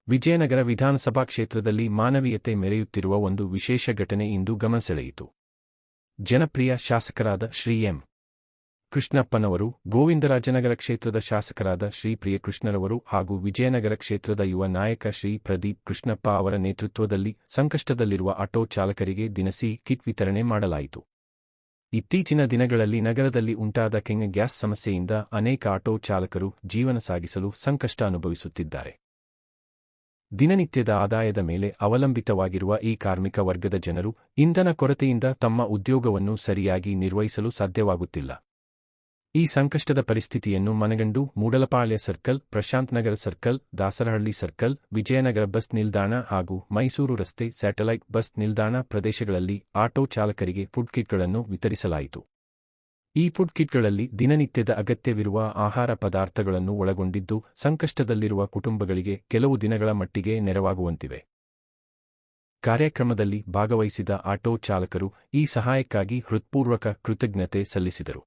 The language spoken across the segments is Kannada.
ವಿಜಯನಗರ ವಿಧಾನಸಭಾ ಕ್ಷೇತ್ರದಲ್ಲಿ ಮಾನವೀಯತೆ ಮೆರೆಯುತ್ತಿರುವ ಒಂದು ವಿಶೇಷ ಘಟನೆ ಇಂದು ಗಮನಸೆಳೆಯಿತು. ಜನಪ್ರಿಯ ಶಾಸಕರಾದ ಶ್ರೀ ಎಂ. ಕೃಷ್ಣಪ್ಪನವರು, ಗೋವಿಂದರಾಜನಗರ ಕ್ಷೇತ್ರದ ಶಾಸಕರಾದ ಶ್ರೀ ಪ್ರಿಯಕೃಷ್ಣರವರು ಹಾಗೂ ವಿಜಯನಗರ ಕ್ಷೇತ್ರದ ಯುವ ನಾಯಕ ಶ್ರೀ ಪ್ರದೀಪ್ ಕೃಷ್ಣಪ್ಪ ಅವರ ನೇತೃತ್ವದಲ್ಲಿ ಸಂಕಷ್ಟದಲ್ಲಿರುವ ಆಟೋ ಚಾಲಕರಿಗೆ ದಿನಸಿ ಕಿಟ್ ವಿತರಣೆ ಮಾಡಲಾಯಿತು. ಇತ್ತೀಚಿನ ದಿನಗಳಲ್ಲಿ ನಗರದಲ್ಲಿ ಉಂಟಾದ ಗ್ಯಾಸ್ ಸಮಸ್ಯೆಯಿಂದ ಅನೇಕ ಆಟೋ ಚಾಲಕರು ಜೀವನ ಸಾಗಿಸಲು ಸಂಕಷ್ಟ ಅನುಭವಿಸುತ್ತಿದ್ದಾರೆ. ದಿನನಿತ್ಯದ ಆದಾಯದ ಮೇಲೆ ಅವಲಂಬಿತವಾಗಿರುವ ಈ ಕಾರ್ಮಿಕ ವರ್ಗದ ಜನರು ಇಂಧನ ಕೊರತೆಯಿಂದ ತಮ್ಮ ಉದ್ಯೋಗವನ್ನು ಸರಿಯಾಗಿ ನಿರ್ವಹಿಸಲು ಸಾಧ್ಯವಾಗುತ್ತಿಲ್ಲ. ಈ ಸಂಕಷ್ಟದ ಪರಿಸ್ಥಿತಿಯನ್ನು ಮನಗಂಡು Moodalapalya circle, Prashanth Nagar circle, Dasarahalli circle, Vijayanagar bus ನಿಲ್ದಾಣ ಹಾಗೂ ಮೈಸೂರು ರಸ್ತೆ ಸ್ಯಾಟಲೈಟ್ ಬಸ್ ನಿಲ್ದಾಣ ಪ್ರದೇಶಗಳಲ್ಲಿ ಆಟೋ ಚಾಲಕರಿಗೆ ಫುಡ್ ಕಿಟ್ಗಳನ್ನು ವಿತರಿಸಲಾಯಿತು. ಈ ಫುಡ್ ಕಿಟ್ಗಳಲ್ಲಿ ದಿನನಿತ್ಯದ ಅಗತ್ಯವಿರುವ ಆಹಾರ ಪದಾರ್ಥಗಳನ್ನು ಒಳಗೊಂಡಿದ್ದು ಸಂಕಷ್ಟದಲ್ಲಿರುವ ಕುಟುಂಬಗಳಿಗೆ ಕೆಲವು ದಿನಗಳ ಮಟ್ಟಿಗೆ ನೆರವಾಗುವಂತಿವೆ. ಕಾರ್ಯಕ್ರಮದಲ್ಲಿ ಭಾಗವಹಿಸಿದ ಆಟೋ ಚಾಲಕರು ಈ ಸಹಾಯಕ್ಕಾಗಿ ಹೃತ್ಪೂರ್ವಕ ಕೃತಜ್ಞತೆ ಸಲ್ಲಿಸಿದರು.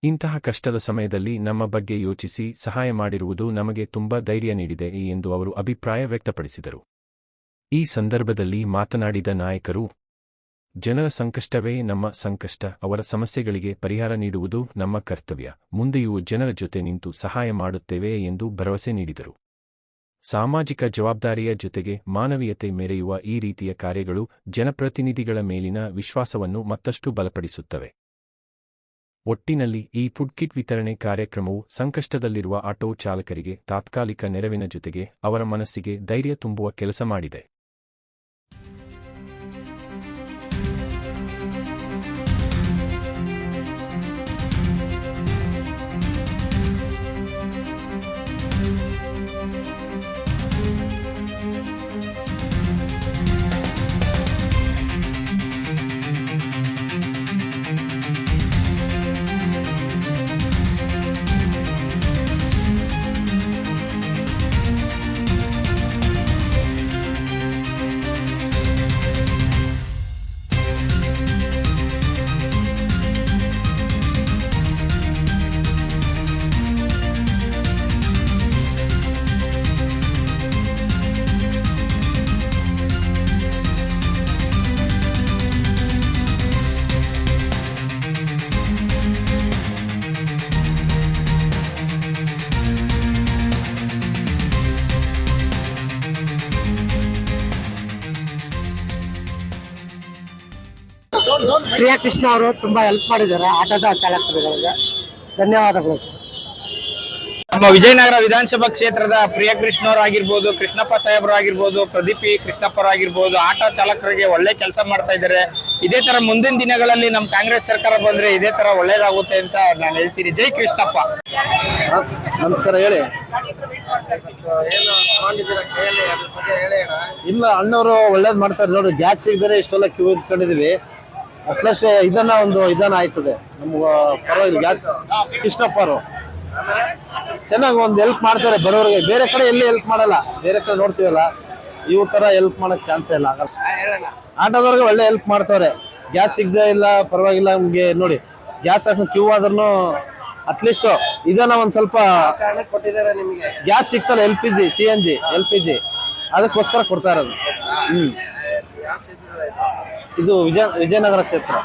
ಇಂತಹ ಕಷ್ಟದ ಸಮಯದಲ್ಲಿ ನಮ್ಮ ಬಗ್ಗೆ ಯೋಚಿಸಿ ಸಹಾಯ ಮಾಡಿರುವುದು ನಮಗೆ ತುಂಬಾ ಧೈರ್ಯ ನೀಡಿದೆ ಎಂದು ಅವರು ಅಭಿಪ್ರಾಯ ವ್ಯಕ್ತಪಡಿಸಿದರು. ಈ ಸಂದರ್ಭದಲ್ಲಿ ಮಾತನಾಡಿದ ನಾಯಕರು, ಜನರ ಸಂಕಷ್ಟವೇ ನಮ್ಮ ಸಂಕಷ್ಟ, ಅವರ ಸಮಸ್ಯೆಗಳಿಗೆ ಪರಿಹಾರ ನೀಡುವುದು ನಮ್ಮ ಕರ್ತವ್ಯ, ಮುಂದೆಯೂ ಜನರ ಜೊತೆ ನಿಂತು ಸಹಾಯ ಮಾಡುತ್ತೇವೆ ಎಂದು ಭರವಸೆ ನೀಡಿದರು. ಸಾಮಾಜಿಕ ಜವಾಬ್ದಾರಿಯ ಜೊತೆಗೆ ಮಾನವೀಯತೆ ಮೆರೆಯುವ ಈ ರೀತಿಯ ಕಾರ್ಯಗಳು ಜನಪ್ರತಿನಿಧಿಗಳ ಮೇಲಿನ ವಿಶ್ವಾಸವನ್ನು ಮತ್ತಷ್ಟು ಬಲಪಡಿಸುತ್ತವೆ. ಒಟ್ಟಿನಲ್ಲಿ ಈ ಫುಡ್ ಕಿಟ್ ವಿತರಣೆ ಕಾರ್ಯಕ್ರಮವು ಸಂಕಷ್ಟದಲ್ಲಿರುವ ಆಟೋ ಚಾಲಕರಿಗೆ ತಾತ್ಕಾಲಿಕ ನೆರವಿನ ಜೊತೆಗೆ ಅವರ ಮನಸ್ಸಿಗೆ ಧೈರ್ಯ ತುಂಬುವ ಕೆಲಸ ಮಾಡಿದೆ. ಪ್ರಿಯಕೃಷ್ಣ ಅವರು ತುಂಬಾ ಹೆಲ್ಪ್ ಮಾಡಿದ್ದಾರೆ ಆಟೋದ ಚಾಲಕರುಗಳಿಗೆ. ಧನ್ಯವಾದಗಳು ಸರ್. ನಮ್ಮ ವಿಜಯನಗರ ವಿಧಾನಸಭಾ ಕ್ಷೇತ್ರದ ಪ್ರಿಯಕೃಷ್ಣವರಾಗಿರ್ಬೋದು, ಕೃಷ್ಣಪ್ಪ ಸಾಹೇಬರಾಗಿರ್ಬೋದು, ಪ್ರದೀಪ್ ಕೃಷ್ಣಪ್ಪರಾಗಿರ್ಬೋದು, ಆಟೋ ಚಾಲಕರಿಗೆ ಒಳ್ಳೆ ಕೆಲಸ ಮಾಡ್ತಾ ಇದ್ದಾರೆ. ಇದೇ ತರ ಮುಂದಿನ ದಿನಗಳಲ್ಲಿ ನಮ್ಮ ಕಾಂಗ್ರೆಸ್ ಸರ್ಕಾರ ಬಂದ್ರೆ ಇದೇ ತರ ಒಳ್ಳೇದಾಗುತ್ತೆ ಅಂತ ನಾನು ಹೇಳ್ತೀನಿ. ಜೈ ಕೃಷ್ಣಪ್ಪ. ನಮಸ್ಕಾರ. ಹೇಳಿ. ಇಲ್ಲ, ಅಣ್ಣವರು ಒಳ್ಳೇದ್ ಮಾಡ್ತಾರೆ ನೋಡಿ. ಗ್ಯಾಸ್ ಸಿಗದರೆ ಇಷ್ಟೆಲ್ಲ ಕ್ಯೂ ಇಟ್ಕೊಂಡಿದೀವಿ. ಅಟ್ಲೀಸ್ಟ್ ಇದನ್ನ ಆಯ್ತದೆ ನಮ್ಗ ಪರವಾಗಿಲ್ಲ. ಗ್ಯಾಸ್ ಕೃಷ್ಣಪ್ಪ ಅವರು ಚೆನ್ನಾಗಿ ಒಂದು ಹೆಲ್ಪ್ ಮಾಡ್ತಾರೆ ಬಡವರಿಗೆ. ಬೇರೆ ಕಡೆ ಎಲ್ಲಿ ಹೆಲ್ಪ್ ಮಾಡಲ್ಲ, ಬೇರೆ ಕಡೆ ನೋಡ್ತೀವಲ್ಲ, ಇವ್ರ ತರ ಹೆಲ್ಪ್ ಮಾಡಕ್ ಚಾನ್ಸ್ ಇಲ್ಲ. ಆಟೋದವ್ರಿಗೆ ಒಳ್ಳೆ ಹೆಲ್ಪ್ ಮಾಡ್ತಾರೆ. ಗ್ಯಾಸ್ ಸಿಗದೆ ಇಲ್ಲ ಪರವಾಗಿಲ್ಲ, ನಮ್ಗೆ ನೋಡಿ ಗ್ಯಾಸ್ ಕ್ಯೂ ಆದ್ರೂ ಅಟ್ಲೀಸ್ಟ್ ಇದನ್ನ ಒಂದ್ ಸ್ವಲ್ಪ ಗ್ಯಾಸ್ ಸಿಗ್ತಲ್ಲ, LPG CNG LPG ಅದಕ್ಕೋಸ್ಕರ ಕೊಡ್ತಾ ಇರೋದು. ಇದು ವಿಜಯನಗರ ಕ್ಷೇತ್ರ.